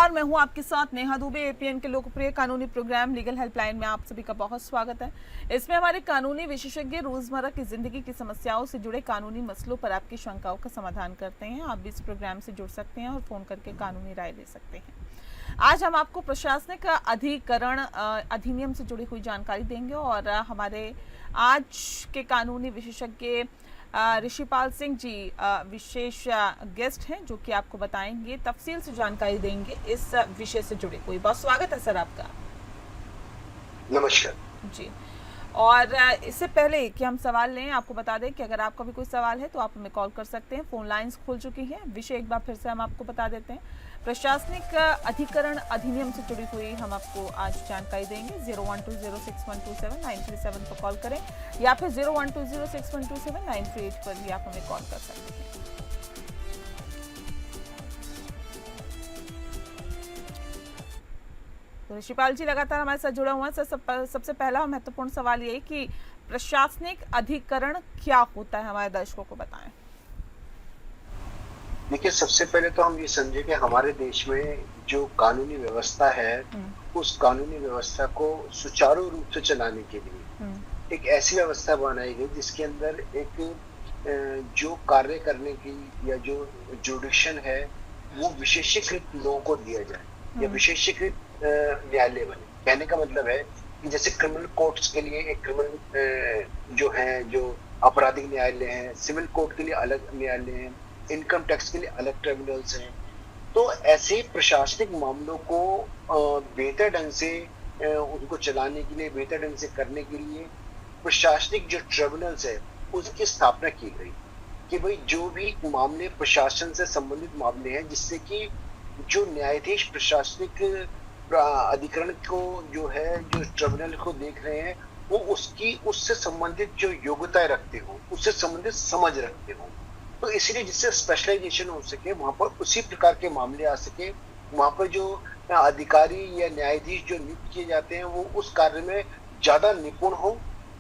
नमस्कार, मैं हूं आपके साथ नेहा दुबे। एपीएन के लोकप्रिय कानूनी प्रोग्राम लीगल हेल्पलाइन में आप सभी का बहुत स्वागत है। इसमें हमारे कानूनी विशेषज्ञ रोजमर्रा की जिंदगी की समस्याओं से जुड़े कानूनी मसलों पर आपकी शंकाओं का समाधान करते हैं। आप भी इस प्रोग्राम से जुड़ सकते हैं और फोन करके कानूनी राय ले सकते हैं। आज हम आपको प्रशासनिक अधिकरण अधिनियम से जुड़ी हुई जानकारी देंगे और हमारे आज के कानूनी विशेषज्ञ ऋषिपाल सिंह जी विशेष गेस्ट हैं जो कि आपको बताएंगे, तफसील से जानकारी देंगे इस विषय से जुड़े हुए। बहुत स्वागत है सर आपका। नमस्कार जी। और इससे पहले कि हम सवाल लें, आपको बता दें कि अगर आपका भी कोई सवाल है तो आप हमें कॉल कर सकते हैं। फोन लाइंस खुल चुकी हैं। विषय एक बार फिर से हम आपको बता देते हैं। प्रशासनिक अधिकरण अधिनियम से जुड़ी हुई हम आपको आज जानकारी देंगे। 0120612793 पर कॉल करें या फिर 0120612793 पर भी आप हमें कॉल कर सकते हैं। तो ऋषिपाल जी लगातार हमारे साथ जुड़ा हुआ है। सबसे पहला महत्वपूर्ण सवाल ये कि प्रशासनिक अधिकरण क्या होता है, हमारे दर्शकों को बताएं। देखिए, सबसे पहले तो हम ये समझे कि हमारे देश में जो कानूनी व्यवस्था है उस कानूनी व्यवस्था को सुचारू रूप से चलाने के लिए एक ऐसी व्यवस्था बनाई गई जिसके अंदर एक जो कार्य करने की या जो जुडिक्शन है वो विशेषीकृत लोगों को दिया जाए या विशेषीकृत न्यायालय बने। कहने का मतलब है कि जैसे क्रिमिनल कोर्ट्स के लिए एक क्रिमिनल जो है जो आपराधिक न्यायालय है, सिविल कोर्ट के लिए अलग न्यायालय है, इनकम टैक्स के लिए अलग ट्रिब्यूनल्स हैं। तो ऐसे प्रशासनिक मामलों को बेहतर ढंग से उनको चलाने के लिए, बेहतर ढंग से करने के लिए प्रशासनिक जो ट्रिब्यूनल्स है उसकी स्थापना की गई कि भाई जो भी मामले प्रशासन से संबंधित मामले हैं जिससे कि जो न्यायाधीश प्रशासनिक अधिकरण को जो है जो ट्रिब्यूनल को देख रहे हैं वो उससे संबंधित जो योग्यताएं रखते हो, उससे संबंधित समझ रखते हो। तो इसलिए जिससे स्पेशलाइजेशन हो सके, वहां पर उसी प्रकार के मामले आ सके, वहां पर जो अधिकारी या न्यायाधीश जो नियुक्त किए जाते हैं वो उस कार्य में ज्यादा निपुण हो।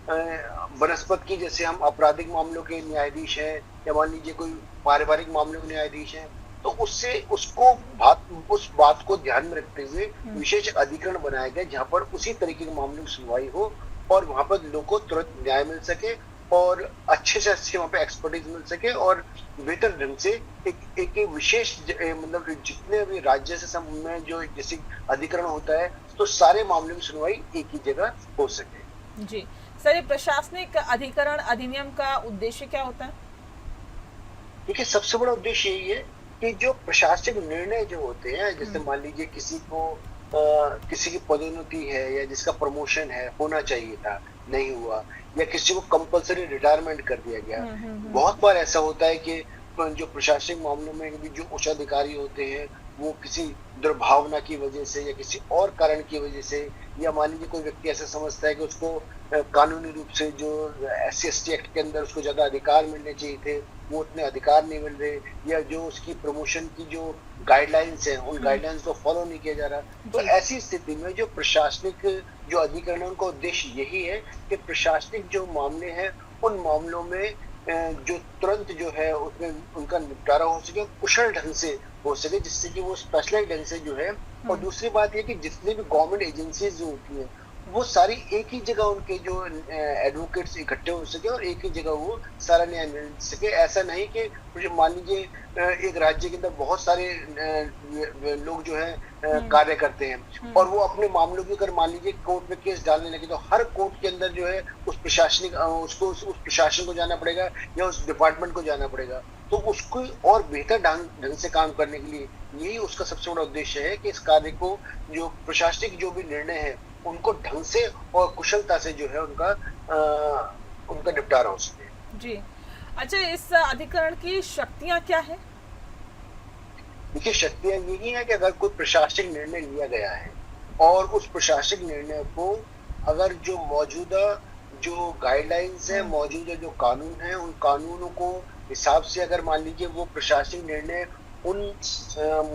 बनस्पत की जैसे हम आपराधिक मामलों के न्यायाधीश हैं या मान लीजिए कोई पारिवारिक मामलों के न्यायाधीश हैं, तो उससे उसको उस बात को ध्यान में रखते हुए विशेष अधिकरण बनाया गया जहां पर उसी तरीके के मामलों की सुनवाई हो और वहां पर लोगों को तुरंत न्याय मिल सके और अच्छे से अच्छे वहां पे एक्सपर्टीज मिल सके और बेहतर ढंग से एक विशेष मतलब जितने भी राज्य से में जो जैसे अधिकरण होता है तो सारे मामलों की सुनवाई एक ही जगह हो सके। जी सर, ये प्रशासनिक अधिकरण अधिनियम का उद्देश्य क्या होता है? देखिए, सबसे बड़ा उद्देश्य यही है कि जो प्रशासनिक निर्णय जो होते हैं, जैसे मान लीजिए किसी की पदोन्नति है या जिसका प्रमोशन है, होना चाहिए था, नहीं हुआ, या किसी को कंपलसरी रिटायरमेंट कर दिया गया। बहुत बार ऐसा होता है कि जो प्रशासनिक मामलों में भी जो उच्च अधिकारी होते हैं वो किसी दुर्भावना की वजह से या किसी और कारण की वजह से, या मान लीजिए कोई व्यक्ति ऐसा समझता है कि उसको कानूनी रूप से जो SC/ST एक्ट के अंदर उसको ज्यादा अधिकार मिलने चाहिए थे, वो उतने अधिकार नहीं मिल रहे, या जो उसकी प्रमोशन की जो गाइडलाइंस है उन गाइडलाइंस को फॉलो नहीं किया जा रहा। तो ऐसी स्थिति में जो प्रशासनिक जो अधिकरण है उनका उद्देश्य यही है कि प्रशासनिक जो मामले हैं उन मामलों में जो तुरंत जो है उसमें उनका निपटारा हो सके, कुशल ढंग से हो सके, जिससे कि वो स्पेशलाइज्ड ढंग से जो है। और दूसरी बात ये कि जितनी भी गवर्नमेंट एजेंसीज जो होती हैं वो सारी एक ही जगह उनके जो एडवोकेट्स इकट्ठे हो सके और एक ही जगह वो सारा न्याय मिल सके। ऐसा नहीं कि मान लीजिए एक राज्य के अंदर बहुत सारे लोग जो है कार्य करते हैं और वो अपने मामलों की अगर मान लीजिए कोर्ट में केस डालने लगे तो हर कोर्ट के अंदर जो है उस प्रशासन को जाना पड़ेगा या उस डिपार्टमेंट को जाना पड़ेगा। तो उसको और बेहतर ढंग से काम करने के लिए यही उसका सबसे बड़ा उद्देश्य है कि इस कार्य को जो प्रशासनिक जो भी निर्णय है उनको ढंग से और कुशलता से जो है उनका निपटारा हो सके। जी अच्छा, इस अधिकरण की शक्तियां क्या है? देखिए, शक्तियां यही है कि अगर कोई प्रशासनिक निर्णय लिया गया है और उस प्रशासनिक निर्णय को अगर जो मौजूदा जो गाइडलाइंस है, मौजूदा जो कानून है, उन कानूनों को हिसाब से अगर मान लीजिए वो प्रशासनिक निर्णय उन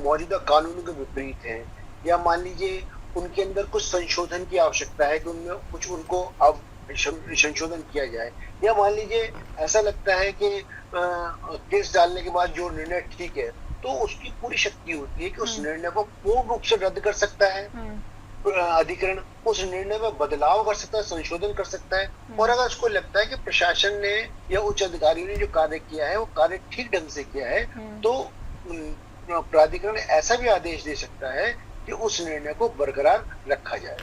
मौजूदा कानूनों के विपरीत है, या मान लीजिए उनके अंदर कुछ संशोधन की आवश्यकता है कि उनमें कुछ उनको अब संशोधन किया जाए, या मान लीजिए ऐसा लगता है कि केस डालने के बाद जो निर्णय ठीक है तो उसकी पूरी शक्ति होती है कि उस निर्णय को पूर्ण रूप से रद्द कर सकता है अधिकरण, उस निर्णय में बदलाव कर सकता है, संशोधन कर सकता है। और अगर उसको लगता है कि प्रशासन ने या उच्च अधिकारियों ने जो कार्य किया है वो कार्य ठीक ढंग से किया है, तो प्राधिकरण ऐसा भी आदेश दे सकता है कि उस निर्णय को बरकरार रखा जाए।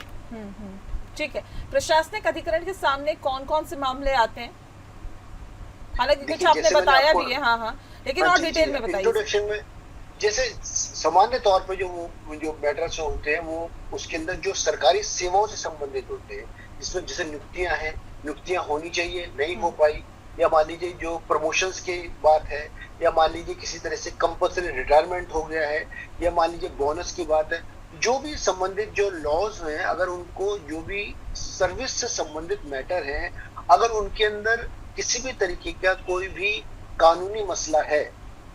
ठीक है। प्रशासनिक अधिकरण के सामने कौन कौन से मामले आते हैं? हालांकि कुछ आपने बताया भी है, हाँ हाँ, लेकिन और डिटेल में बताइए। इंट्रोडक्शन में जैसे सामान्य तौर पे जो मैटर्स होते हैं वो उसके अंदर जो सरकारी सेवाओं से संबंधित होते हैं, जिसमें जैसे नियुक्तियां हैं, नियुक्तियां होनी चाहिए, नहीं हो पाई, या मान लीजिए जो प्रमोशंस की बात है, या मान लीजिए किसी तरह से कंपल्सरी रिटायरमेंट हो गया है, या मान लीजिए बोनस की बात है, जो भी संबंधित जो लॉज हैं, अगर उनको जो भी सर्विस से संबंधित मैटर हैं, अगर उनके अंदर किसी भी तरीके का कोई भी कानूनी मसला है,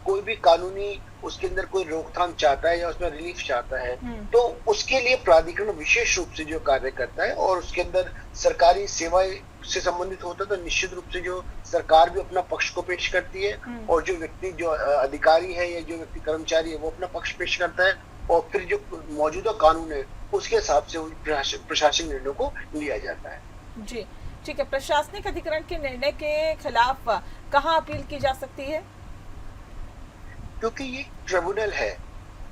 कोई भी कानूनी उसके अंदर कोई रोकथाम चाहता है या उसमें रिलीफ चाहता है, तो उसके लिए प्राधिकरण विशेष रूप से जो कार्य करता है। और उसके अंदर सरकारी सेवाएं से संबंधित होता है तो निश्चित रूप से जो सरकार भी अपना पक्ष को पेश करती है, और जो व्यक्ति जो अधिकारी है या जो व्यक्ति कर्मचारी है वो अपना पक्ष पेश करता है, और फिर जो मौजूदा कानून है उसके हिसाब से प्रशासनिक निर्णय को लिया जाता है। जी ठीक है। प्रशासनिक अधिकरण के निर्णय के खिलाफ कहाँ अपील की जा सकती है? क्योंकि ये ट्रिब्यूनल है,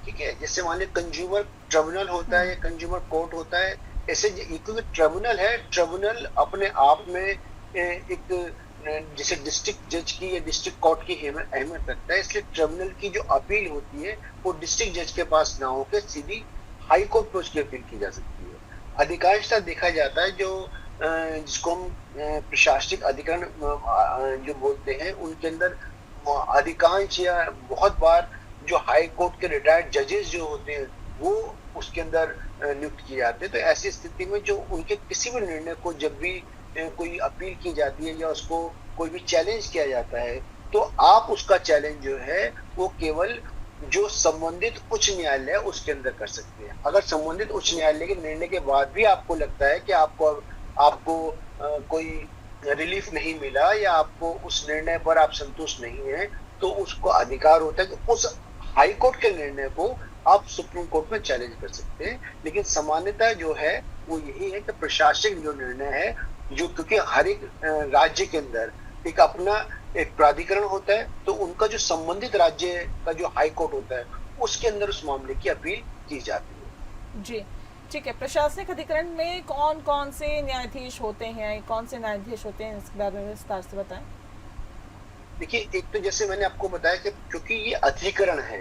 ठीक है, जैसे मान लीजिए कंज्यूमर ट्रिब्यूनल होता है या कंज्यूमर कोर्ट होता है, ऐसे क्योंकि ट्रिब्यूनल है, ट्रिब्यूनल अपने आप में एक जैसे डिस्ट्रिक्ट जज की या डिस्ट्रिक्ट कोर्ट की अहमियत रखता है, इसलिए ट्रिब्यूनल की जो अपील होती है वो डिस्ट्रिक्ट जज के पास ना होकर सीधी हाई कोर्ट पे उसकी अपील की जा सकती है। अधिकांशतः देखा जाता है जो जिसको हम प्रशासनिक अधिकरण जो बोलते हैं, उनके अंदर अधिकांश या बहुत बार जो हाई कोर्ट के रिटायर्ड जजेस जो होते हैं वो उसके अंदर नियुक्त किए जाते हैं। तो ऐसी स्थिति में जो उनके किसी भी निर्णय को जब भी कोई अपील की जाती है या उसको कोई भी चैलेंज किया जाता है, तो आप उसका चैलेंज जो है वो केवल जो संबंधित उच्च न्यायालय है उसके अंदर कर सकते हैं। अगर संबंधित उच्च न्यायालय के निर्णय के बाद भी आपको लगता है कि आपको कोई रिलीफ नहीं मिला या आपको उस निर्णय पर आप संतुष्ट नहीं है, तो उसको अधिकार होता है कि उस हाई कोर्ट के निर्णय को आप सुप्रीम कोर्ट में चैलेंज कर सकते हैं। लेकिन सामान्यतः जो है वो यही है कि प्रशासनिक जो निर्णय है, जो क्योंकि हर एक राज्य के अंदर एक अपना एक प्राधिकरण होता है, तो उनका जो संबंधित राज्य का जो हाई कोर्ट होता है उसके अंदर उस मामले की अपील की जाती है। जी ठीक है। प्रशासनिक अधिकरण में कौन कौन से न्यायाधीश होते हैं, कौन से न्यायाधीश होते हैं, इसके बारे में विस्तार से बताएं। देखिए, एक तो जैसे मैंने आपको बताया कि क्योंकि ये अधिकरण है,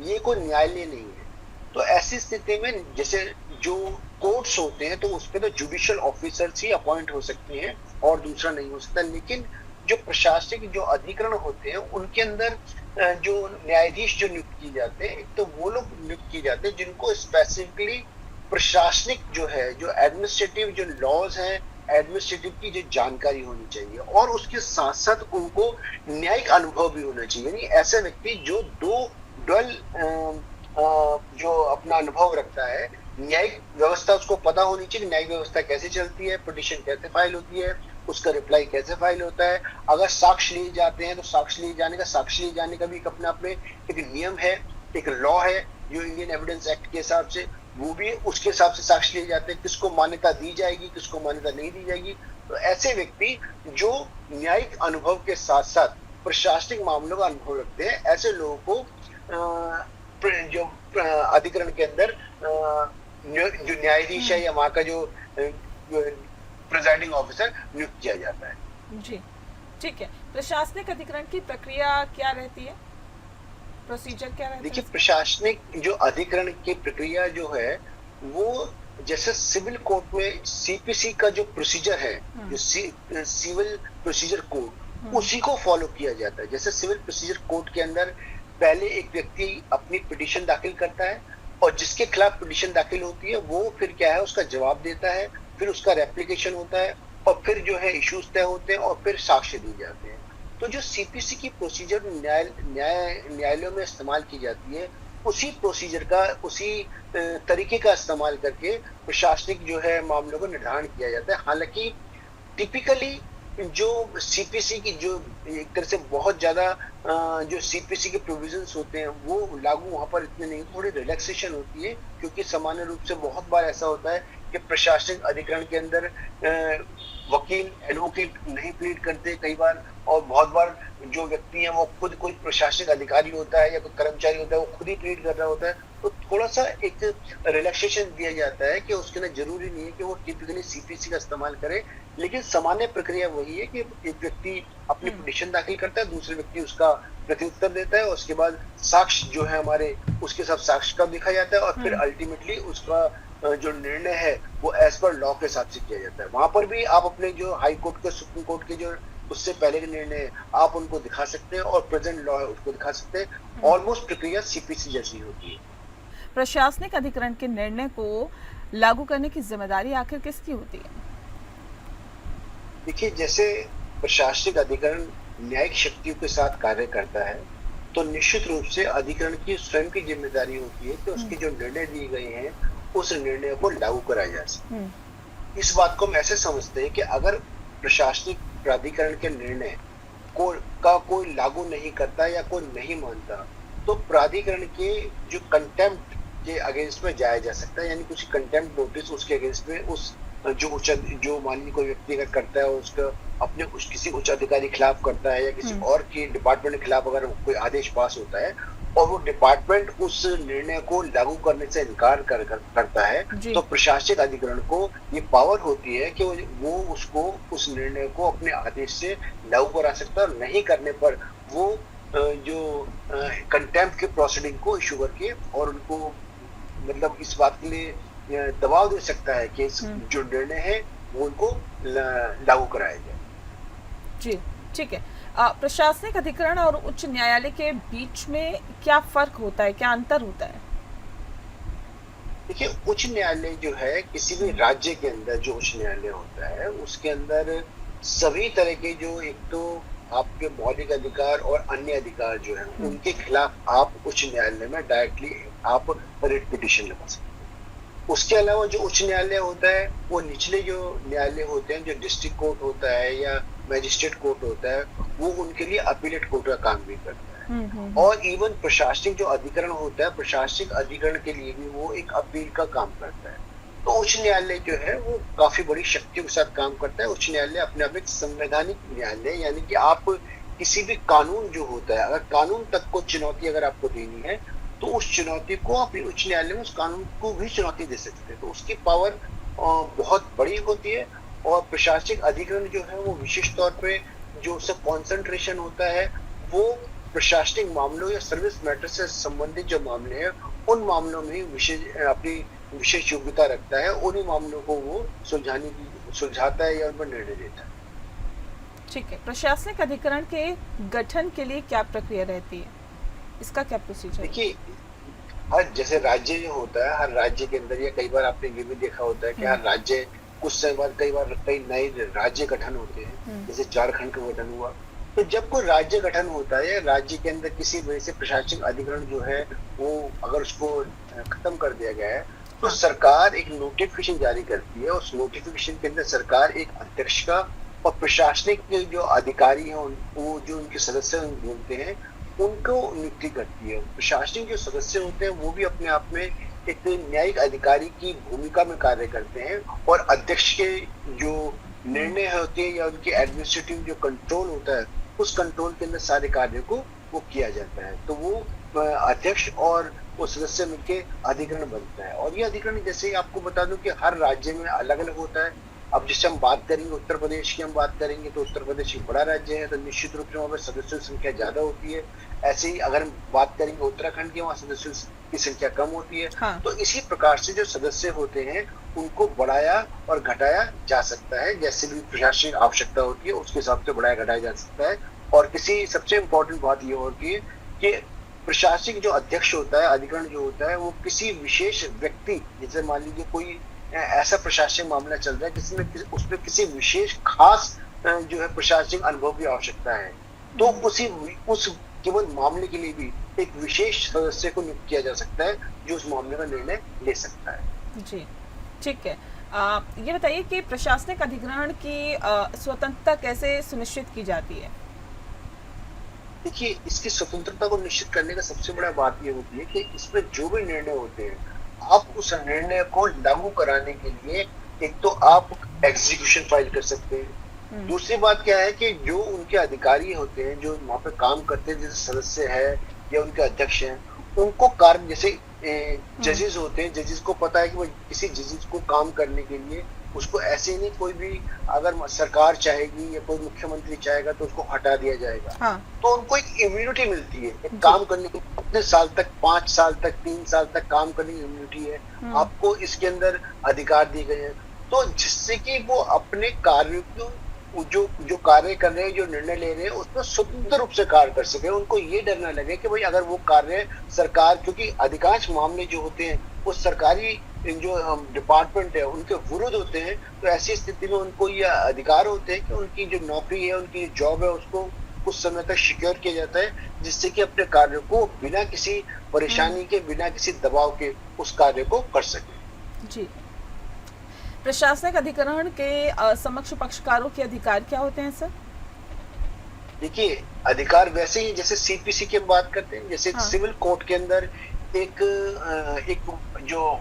ये कोई न्यायालय नहीं है, तो ऐसी स्थिति में जैसे जो कोर्ट्स होते हैं तो उसपे तो जुडिशियल ऑफिसर्स ही अपॉइंट हो सकते हैं और दूसरा नहीं हो सकता। लेकिन जो प्रशासनिक जो अधिकरण होते हैं उनके अंदर जो न्यायाधीश जो नियुक्त किए जाते हैं, तो वो लोग नियुक्त किए जाते हैं जिनको स्पेसिफिकली प्रशासनिक जो है, जो एडमिनिस्ट्रेटिव जो लॉज हैं, एडमिनिस्ट्रेटिव की जो जानकारी होनी चाहिए, और उसके साथ साथ उनको न्यायिक अनुभव भी होना चाहिए। यानी ऐसे व्यक्ति जो डुअल जो अपना अनुभव रखता है, न्यायिक व्यवस्था उसको पता होनी चाहिए, न्यायिक व्यवस्था कैसे चलती है, पिटीशन कैसे फाइल होती है, उसका रिप्लाई कैसे फाइल होता है, अगर साक्ष्य लिए जाते हैं तो साक्ष्य लिए जाने का भी एक अपने आप में एक नियम है, एक लॉ है जो इंडियन एविडेंस एक्ट के हिसाब से, वो भी उसके हिसाब से साक्ष्य लिए जाते हैं, किसको मान्यता दी जाएगी, किसको मान्यता नहीं दी जाएगी। तो ऐसे व्यक्ति जो न्यायिक अनुभव के साथ साथ प्रशासनिक मामलों का अनुभव रखते हैं, ऐसे लोगों को जो अधिकरण के अंदर जो न्यायाधीश है या वहां का जो प्रिजाइडिंग ऑफिसर नियुक्त किया जाता है। जी ठीक है। प्रशासनिक अधिकरण की प्रक्रिया क्या रहती है, प्रोसीजर क्या रहता है? देखिए, प्रशासनिक जो अधिकरण की प्रक्रिया जो है वो जैसे सिविल कोर्ट में सीपीसी का जो प्रोसीजर है, जो सिविल प्रोसीजर कोड, उसी को फॉलो किया जाता है। जैसे सिविल प्रोसीजर कोड के अंदर पहले एक व्यक्ति अपनी पिटीशन दाखिल करता है, और जिसके खिलाफ पिटीशन दाखिल होती है वो फिर क्या है उसका जवाब देता है, फिर उसका रेप्लिकेशन होता है, और फिर जो है इश्यूज तय होते हैं और फिर साक्ष्य दिए जाते हैं। तो जो सीपीसी की प्रोसीजर न्यायालयों में इस्तेमाल की जाती है, उसी प्रोसीजर का, उसी तरीके का इस्तेमाल करके प्रशासनिक जो है मामलों का निर्धारण किया जाता है। हालांकि टिपिकली जो सीपीसी की जो एक तरह से बहुत ज्यादा जो सीपीसी के प्रोविजंस होते हैं वो लागू वहां पर इतने नहीं, थोड़ी रिलैक्सेशन होती है, क्योंकि सामान्य रूप से बहुत बार ऐसा होता है कि प्रशासनिक अधिकरण के अंदर वकील एडवोकेट नहीं प्लीड करते कई बार, और बहुत बार जो व्यक्ति है वो खुद कोई प्रशासनिक अधिकारी होता है या कोई कर्मचारी होता है, वो खुद ही प्लीड कर रहा होता है, तो थोड़ा सा एक रिलैक्सेशन दिया जाता है कि उसके लिए जरूरी नहीं है कि वो टिपिकली सीपीसी का इस्तेमाल करे, लेकिन सामान्य प्रक्रिया वही है कि एक व्यक्ति अपनी पिटीशन दाखिल करता है, दूसरे व्यक्ति उसका प्रत्युत्तर देता है, और उसके बाद साक्ष्य जो है हमारे उसके साथ साक्ष्य का देखा जाता है, और फिर अल्टीमेटली उसका जो निर्णय है वो एज पर लॉ के हिसाब से किया जाता है। वहां पर भी आप अपने जो हाई कोर्ट के सुप्रीम कोर्ट के जो उससे पहले के निर्णय आप उनको दिखा सकते हैं, और प्रेजेंट लॉ है उसको दिखा सकते हैं। ऑलमोस्ट प्रक्रिया सीपीसी जैसी होती है। प्रशासनिक अधिकरण के निर्णय को लागू करने की जिम्मेदारी आखिर किसकी होती है? देखिए, जैसे प्रशासनिक अधिकरण न्यायिक शक्तियों के साथ कार्य करता है, तो निश्चित रूप से अधिकरण की स्वयं की जिम्मेदारी होती है कि उसके जो निर्णय दिए गए हैं उस निर्णय को लागू कराया जा सके। इस बात को हम ऐसे समझते हैं कि अगर प्रशासनिक प्राधिकरण के निर्णय का कोई लागू नहीं करता या कोई नहीं मानता, तो प्राधिकरण के जो कंटेम्प्ट के अगेंस्ट में जाया जा सकता है, यानी कुछ कंटेम्प्ट नोटिस उसके अगेंस्ट में उस जो मान लीजिए कोई व्यक्ति अगर करता है उसका अपने किसी उच्च अधिकारी खिलाफ करता है या किसी और के डिपार्टमेंट के खिलाफ अगर कोई आदेश पास होता है और वो डिपार्टमेंट उस निर्णय को लागू करने से इनकार करता है, तो प्रशासनिक अधिकरण को ये पावर होती है कि वो उसको उस निर्णय को अपने आदेश से लागू करा सकता है, और नहीं करने पर वो जो कंटेम्प्ट के प्रोसीडिंग को इशू करके और उनको मतलब इस बात के लिए दबाव दे सकता है कि जो निर्णय है वो उनको लागू कराया जाए। जी, ठीक है। प्रशासनिक अधिकरण और उच्च न्यायालय के बीच में क्या फर्क होता है, क्या अंतर होता है? देखिए, उच्च न्यायालय जो है किसी भी राज्य के अंदर जो उच्च न्यायालय होता है उसके अंदर सभी तरह के जो एक तो आपके मौलिक अधिकार और अन्य अधिकार जो है उनके खिलाफ आप उच्च न्यायालय में डायरेक्टली आप रिट पिटीशन लगा सकते हैं। उसके अलावा जो उच्च न्यायालय होता है वो निचले जो न्यायालय होते हैं, जो डिस्ट्रिक्ट कोर्ट होता है या मैजिस्ट्रेट कोर्ट होता है, वो उनके लिए अपीलेट कोर्ट का काम भी करता है। और इवन प्रशासनिक जो अधिकरण होता है, प्रशासनिक अधिकरण के लिए भी वो एक अपील का काम करता है। तो उच्च न्यायालय जो है वो काफी बड़ी शक्तियों के साथ काम करता है। उच्च न्यायालय अपने आप एक संवैधानिक न्यायालय, यानी कि आप किसी भी कानून जो होता है, अगर कानून तक को चुनौती अगर आपको देनी है तो उस चुनौती को आप उच्च न्यायालय में उस कानून को भी चुनौती दे सकते हैं। तो उसकी पावर बहुत बड़ी होती है। और प्रशासनिक अधिकरण जो है वो विशेष तौर पे जो उसका कॉन्सेंट्रेशन होता है वो प्रशासनिक मामलों या सर्विस मैटर से संबंधित जो मामले हैं उन मामलों में अपनी विशेष योग्यता रखता है। उन्हीं मामलों को वो सुलझाता है या उन पर निर्णय देता है। ठीक है। प्रशासनिक अधिकरण के गठन के लिए क्या प्रक्रिया रहती है, इसका क्या प्रोसीजर? देखिए, हर जैसे राज्य जो होता है, हर राज्य के अंदर या कई बार आपने ये भी देखा होता है कि हर राज्य कुछ समय बाद कई नए राज्य गठन होते हैं, जैसे झारखंड का गठन हुआ। तो जब कोई राज्य गठन होता है, राज्य के अंदर किसी वजह से प्रशासनिक अधिकरण जो है वो अगर उसको खत्म कर दिया गया है तो सरकार एक नोटिफिकेशन जारी करती है। उस नोटिफिकेशन के अंदर सरकार एक अध्यक्ष का और प्रशासनिक जो अधिकारी हैं वो जो उनके सदस्य बोलते हैं उनको नियुक्ति करती है। प्रशासनिक जो सदस्य होते हैं वो भी अपने आप में एक न्यायिक अधिकारी की भूमिका में कार्य करते हैं, और अध्यक्ष के जो निर्णय होते हैं या उनके एडमिनिस्ट्रेटिव जो कंट्रोल होता है उस कंट्रोल के अंदर सारे कार्यों को वो किया जाता है। तो वो अध्यक्ष और वो सदस्य मिलकर अधिकरण बनता है। और ये अधिकरण जैसे आपको बता दूं कि हर राज्य में अलग अलग होता है। अब जिससे हम बात करेंगे उत्तर प्रदेश की हम बात करेंगे तो उत्तर प्रदेश एक बड़ा राज्य है, तो निश्चित रूप से वहाँ पर सदस्यों की संख्या ज्यादा होती है। ऐसे ही अगर हम बात करेंगे उत्तराखंड की, वहाँ सदस्यों की संख्या कम होती है। हाँ। तो इसी प्रकार से जो सदस्य होते हैं उनको बढ़ाया और घटाया जा सकता है, जैसे भी प्रशासनिक आवश्यकता होती है उसके हिसाब से बढ़ाया घटाया जा सकता है। और किसी सबसे इम्पोर्टेंट बात ये होती है कि प्रशासनिक जो अध्यक्ष होता है, अधिकरण जो होता है, वो किसी विशेष व्यक्ति, जैसे मान लीजिए कोई ऐसा प्रशासनिक मामला चल रहा है जिसमें उसमें किसी विशेष खास जो है प्रशासनिक अनुभव की आवश्यकता है, तो उस केवल मामले के लिए भी एक विशेष सदस्य को नियुक्त किया जा सकता है जो उस मामले का निर्णय ले सकता है। जी, ठीक है। ये बताइए कि प्रशासनिक अधिग्रहण की स्वतंत्रता कैसे सुनिश्चित की जाती है? देखिए, इसकी स्वतंत्रता को निश्चित करने का सबसे बड़ा बात ये होती है कि इसमें जो भी निर्णय होते हैं, आप उस निर्णय को लागू कराने के लिए एक तो आप एग्जीक्यूशन फाइल कर सकते हैं। हम्म। दूसरी बात क्या है कि जो उनके अधिकारी होते हैं, जो वहाँ पे काम करते हैं, जैसे सदस्य है या उनके अध्यक्ष हैं, उनको कार्य जैसे जजेस होते हैं, जजेस को पता है कि वो किसी जजेस को काम करने के लिए उसको ऐसे नहीं कोई भी अगर सरकार चाहेगी या कोई मुख्यमंत्री चाहेगा तो उसको हटा दिया जाएगा। हाँ। तो उनको एक इम्यूनिटी मिलती है, एक जी। काम करने की, कितने साल तक, 5 साल तक, 3 साल तक काम करने की इम्यूनिटी है, आपको इसके अंदर अधिकार दिए गए हैं। तो जिससे कि वो अपने कार्य को जो जो कार्य कर रहे हैं, जो निर्णय ले रहे हैं, उसमें स्वतंत्र रूप से कार्य कर सके। उनको ये डर ना लगे कि भाई अगर वो कार्य सरकार, क्योंकि अधिकांश मामले जो होते हैं वो सरकारी जो डिपार्टमेंट है उनके विरुद्ध होते हैं, तो ऐसी स्थिति में उनको ये अधिकार होते हैं कि उनकी जो नौकरी है, उनकी जॉब है, उसको कुछ समय तक सिक्योर किया जाता है, जिससे कि अपने कार्य को बिना किसी परेशानी के, बिना किसी दबाव के उस कार्य को कर सके। जी। प्रशासनिक अधिग्रहण के समक्ष पक्षकारों के अधिकार क्या होते हैं सर? देखिए, अधिकार वैसे ही जैसे सीपीसी की हम बात करते हैं, जैसे हाँ। सिविल कोर्ट के अंदर एक जो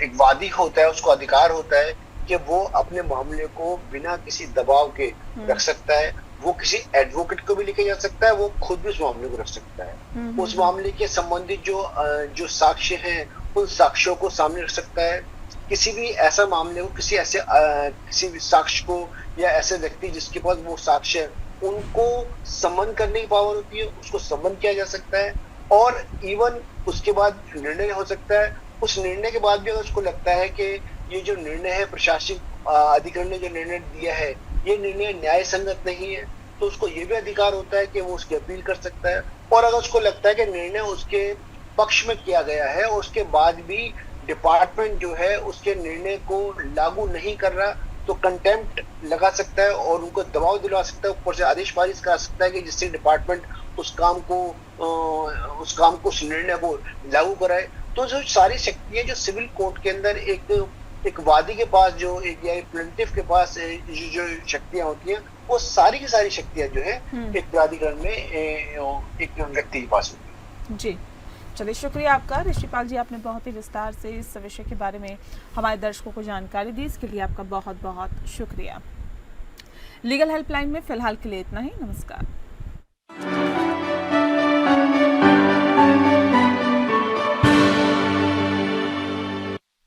एक वादी होता है, उसको अधिकार होता है कि वो अपने मामले को बिना किसी दबाव के रख सकता है। वो किसी एडवोकेट को भी लेके जा सकता है, वो खुद भी उस मामले को रख सकता है। उस मामले के संबंधित जो साक्ष्य हैं, उन साक्ष्यों को सामने रख सकता है। किसी भी ऐसा मामले को, किसी भी साक्ष्य को या ऐसे व्यक्ति जिसके पास वो साक्ष्य है, उनको समन करने की पावर होती है, उसको समन किया जा सकता है। और इवन उसके बाद निर्णय हो सकता है। उस निर्णय के बाद भी अगर उसको लगता है कि ये जो निर्णय है, प्रशासनिक अधिकरण ने जो निर्णय दिया है, ये निर्णय न्याय संगत नहीं है, तो उसको ये भी अधिकार होता है कि वो उसकी अपील कर सकता है। और अगर उसको लगता है कि निर्णय उसके पक्ष में किया गया है और उसके बाद भी डिपार्टमेंट जो है उसके निर्णय को लागू नहीं कर रहा, तो कंटेम्प्ट लगा सकता है और उनको दबाव दिलवा सकता है, ऊपर से आदेश पारित कर सकता है कि जिससे डिपार्टमेंट उस काम को, उस निर्णय को लागू कराए। तो जो सारी शक्तियां जो सिविल कोर्ट के अंदर एक वादी के पास, जो एक या प्लेंटिफ के पास जो शक्तियां होती हैं, वो सारी की सारी शक्तियां जो है एक प्राधिकरण में एक व्यक्ति के पास होती है। जी, चलिए शुक्रिया आपका ऋषिपाल जी, आपने बहुत ही विस्तार से इस विषय के बारे में हमारे दर्शकों को जानकारी दी। इसके लिए आपका बहुत बहुत शुक्रिया। लीगल हेल्पलाइन में फिलहाल के लिए इतना ही। नमस्कार।